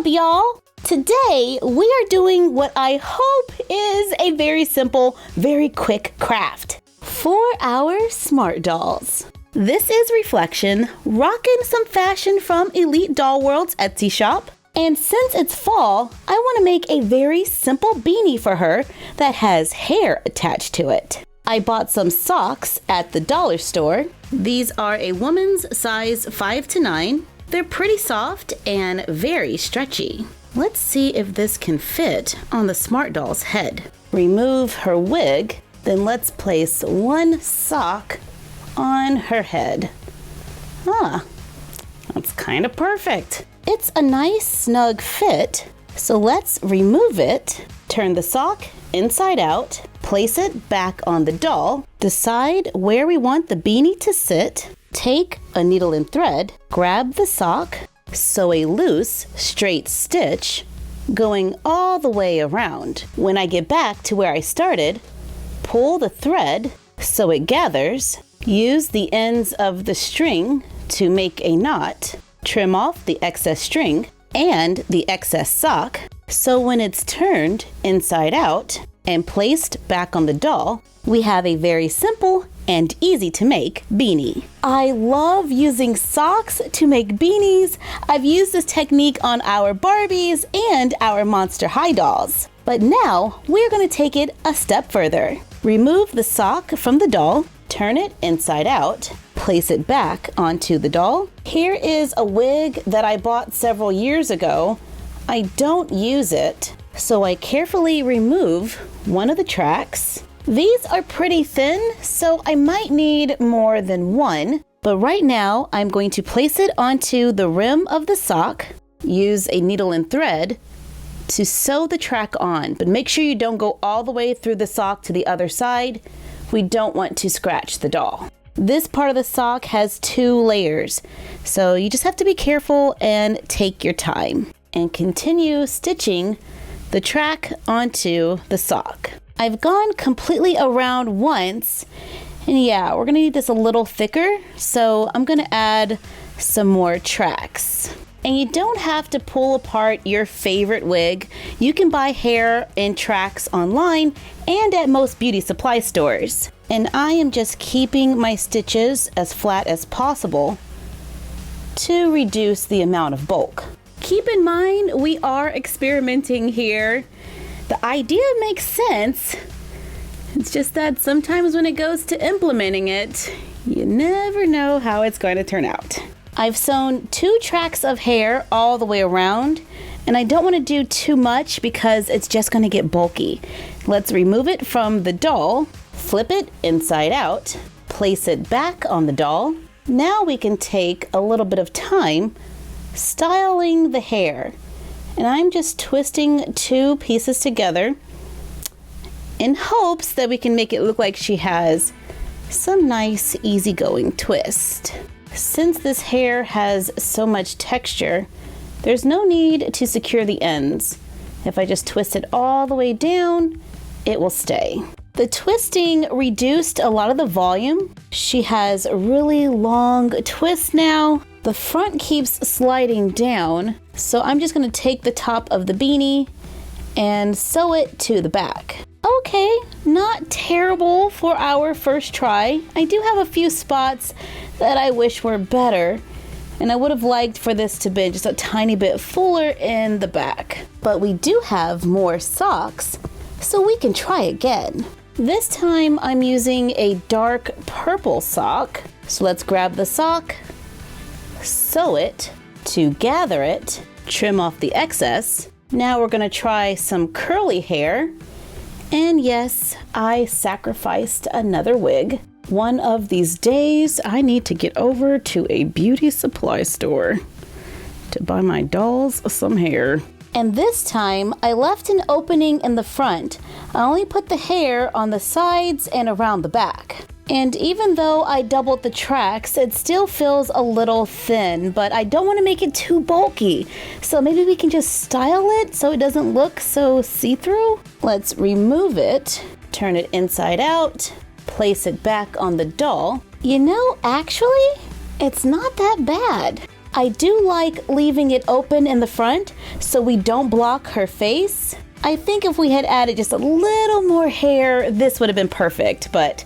up, y'all? Today, we are doing what I hope is a very simple, very quick craft for our smart dolls. This is Reflection, rocking some fashion from Elite Doll World's Etsy shop. And since it's fall, I want to make a very simple beanie for her that has hair attached to it. I bought some socks at the dollar store. These are a woman's size 5 to 9. They're pretty soft and very stretchy. Let's see if this can fit on the smart doll's head. Remove her wig, then let's place one sock on her head. That's kind of perfect. It's a nice snug fit, so let's remove it, turn the sock inside out, place it back on the doll, decide where we want the beanie to sit, take a needle and thread, grab the sock, sew a loose, straight stitch, going all the way around. When I get back to where I started, pull the thread so it gathers, use the ends of the string to make a knot, trim off the excess string and the excess sock, so when it's turned inside out and placed back on the doll, we have a very simple and easy to make beanie. I love using socks to make beanies. I've used this technique on our Barbies and our Monster High dolls. But now we're going to take it a step further. Remove the sock from the doll, turn it inside out, place it back onto the doll. Here is a wig that I bought several years ago. I don't use it, so I carefully remove one of the tracks. These are pretty thin, so I might need more than one, but right now I'm going to place it onto the rim of the sock, use a needle and thread to sew the track on, but make sure you don't go all the way through the sock to the other side. We don't want to scratch the doll. This part of the sock has 2 layers, so you just have to be careful and take your time and continue stitching the track onto the sock. I've gone completely around once, and yeah, we're gonna need this a little thicker, so I'm gonna add some more tracks. And you don't have to pull apart your favorite wig. You can buy hair in tracks online and at most beauty supply stores. And I am just keeping my stitches as flat as possible to reduce the amount of bulk. Keep in mind, we are experimenting here. The idea makes sense. It's just that sometimes when it goes to implementing it, you never know how it's going to turn out. I've sewn 2 tracks of hair all the way around, and I don't want to do too much because it's just going to get bulky. Let's remove it from the doll, flip it inside out, place it back on the doll. Now we can take a little bit of time styling the hair. And I'm just twisting 2 pieces together in hopes that we can make it look like she has some nice easygoing twist. Since this hair has so much texture, there's no need to secure the ends. If I just twist it all the way down, it will stay. The twisting reduced a lot of the volume. She has a really long twist now. The front keeps sliding down, so I'm just going to take the top of the beanie and sew it to the back. Okay, not terrible for our first try. I do have a few spots that I wish were better, and I would have liked for this to be just a tiny bit fuller in the back. But we do have more socks, so we can try again. This time I'm using a dark purple sock. So let's grab the sock, sew it to gather it, trim off the excess. Now we're going to try some curly hair. And yes, I sacrificed another wig. One of these days, I need to get over to a beauty supply store to buy my dolls some hair. And this time, I left an opening in the front. I only put the hair on the sides and around the back. And even though I doubled the tracks, it still feels a little thin, but I don't want to make it too bulky. So maybe we can just style it so it doesn't look so see-through. Let's remove it, turn it inside out, place it back on the doll. You know, actually, it's not that bad. I do like leaving it open in the front so we don't block her face. I think if we had added just a little more hair, this would have been perfect, but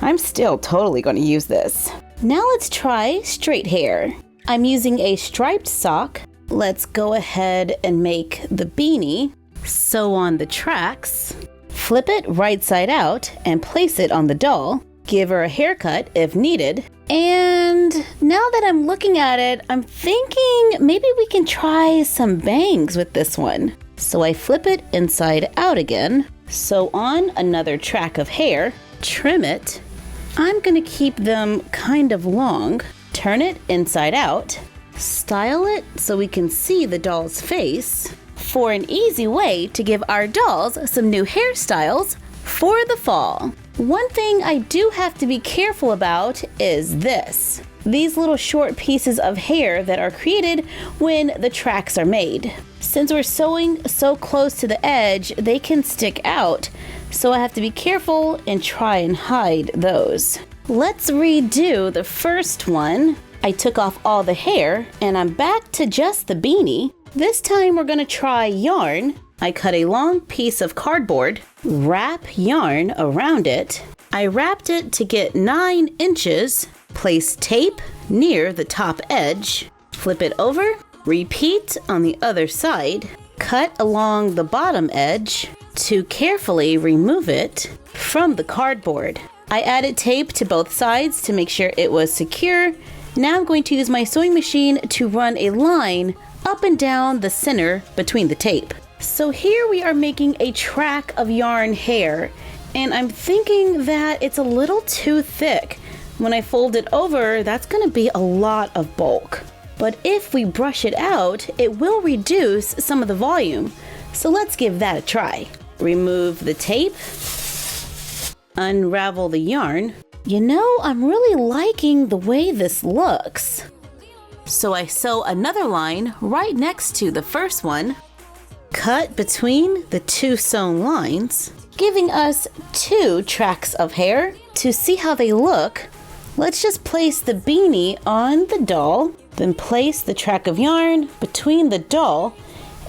I'm still totally going to use this. Now let's try straight hair. I'm using a striped sock. Let's go ahead and make the beanie. Sew on the tracks. Flip it right side out and place it on the doll. Give her a haircut if needed. And now that I'm looking at it, I'm thinking maybe we can try some bangs with this one. So I flip it inside out again. Sew on another track of hair. Trim it. I'm gonna keep them kind of long. Turn it inside out. Style it so we can see the doll's face. For an easy way to give our dolls some new hairstyles for the fall. One thing I do have to be careful about is this. These little short pieces of hair that are created when the tracks are made. Since we're sewing so close to the edge, they can stick out, so I have to be careful and try and hide those. Let's redo the first one. I took off all the hair and I'm back to just the beanie. This time we're gonna try yarn. I cut a long piece of cardboard, wrap yarn around it. I wrapped it to get 9 inches, place tape near the top edge, flip it over, repeat on the other side, cut along the bottom edge to carefully remove it from the cardboard. I added tape to both sides to make sure it was secure. Now I'm going to use my sewing machine to run a line up and down the center between the tape. So here we are making a track of yarn hair, and I'm thinking that it's a little too thick. When I fold it over, that's going to be a lot of bulk. But if we brush it out, it will reduce some of the volume. So let's give that a try. Remove the tape, unravel the yarn. You know, I'm really liking the way this looks. So I sew another line right next to the first one. Cut between the 2 sewn lines, giving us 2 tracks of hair. To see how they look, let's just place the beanie on the doll, then place the track of yarn between the doll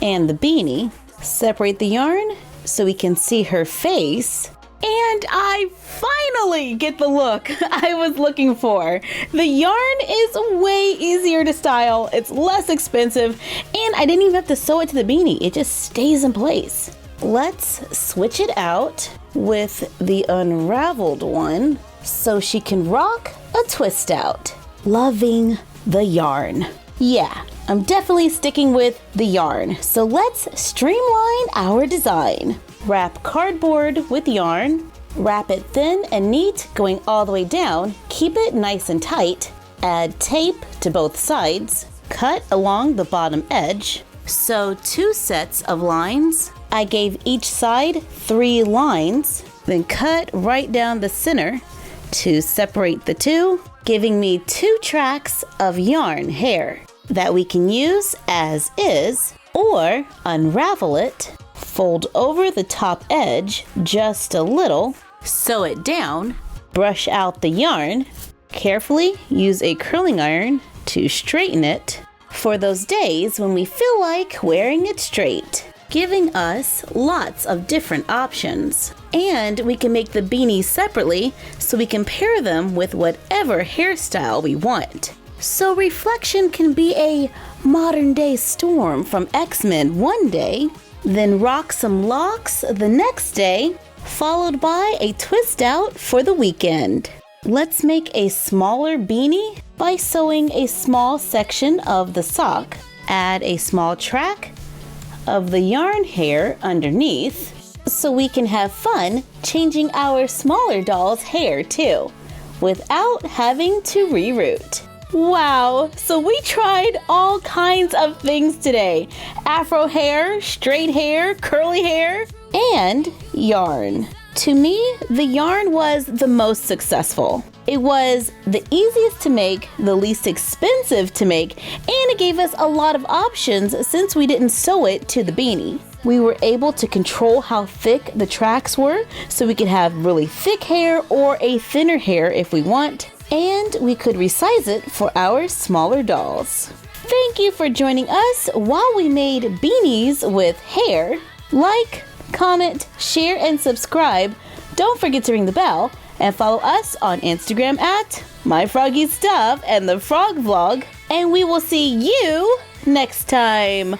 and the beanie. Separate the yarn so we can see her face. And I finally get the look I was looking for. The yarn is way easier to style, it's less expensive, and I didn't even have to sew it to the beanie. It just stays in place. Let's switch it out with the unraveled one so she can rock a twist out. Loving the yarn. Yeah, I'm definitely sticking with the yarn. So let's streamline our design. Wrap cardboard with yarn, wrap it thin and neat going all the way down, keep it nice and tight, add tape to both sides, cut along the bottom edge, sew 2 sets of lines. I gave each side 3 lines, then cut right down the center to separate the 2, giving me 2 tracks of yarn hair that we can use as is or unravel it. Fold over the top edge just a little, sew it down, brush out the yarn, carefully use a curling iron to straighten it for those days when we feel like wearing it straight, giving us lots of different options. And we can make the beanies separately so we can pair them with whatever hairstyle we want. So reflection can be a modern day Storm from X-Men one day, then rock some locks the next day, followed by a twist out for the weekend. Let's make a smaller beanie by sewing a small section of the sock. Add a small track of the yarn hair underneath so we can have fun changing our smaller doll's hair too, without having to reroute. Wow, so we tried all kinds of things today. Afro hair, straight hair, curly hair, and yarn. To me, the yarn was the most successful. It was the easiest to make, the least expensive to make, and it gave us a lot of options since we didn't sew it to the beanie. We were able to control how thick the tracks were, so we could have really thick hair or a thinner hair if we want. And we could resize it for our smaller dolls. Thank you for joining us while we made beanies with hair. Like, comment, share, and subscribe. Don't forget to ring the bell and follow us on Instagram at MyFroggyStuff and the Frog Vlog. And we will see you next time.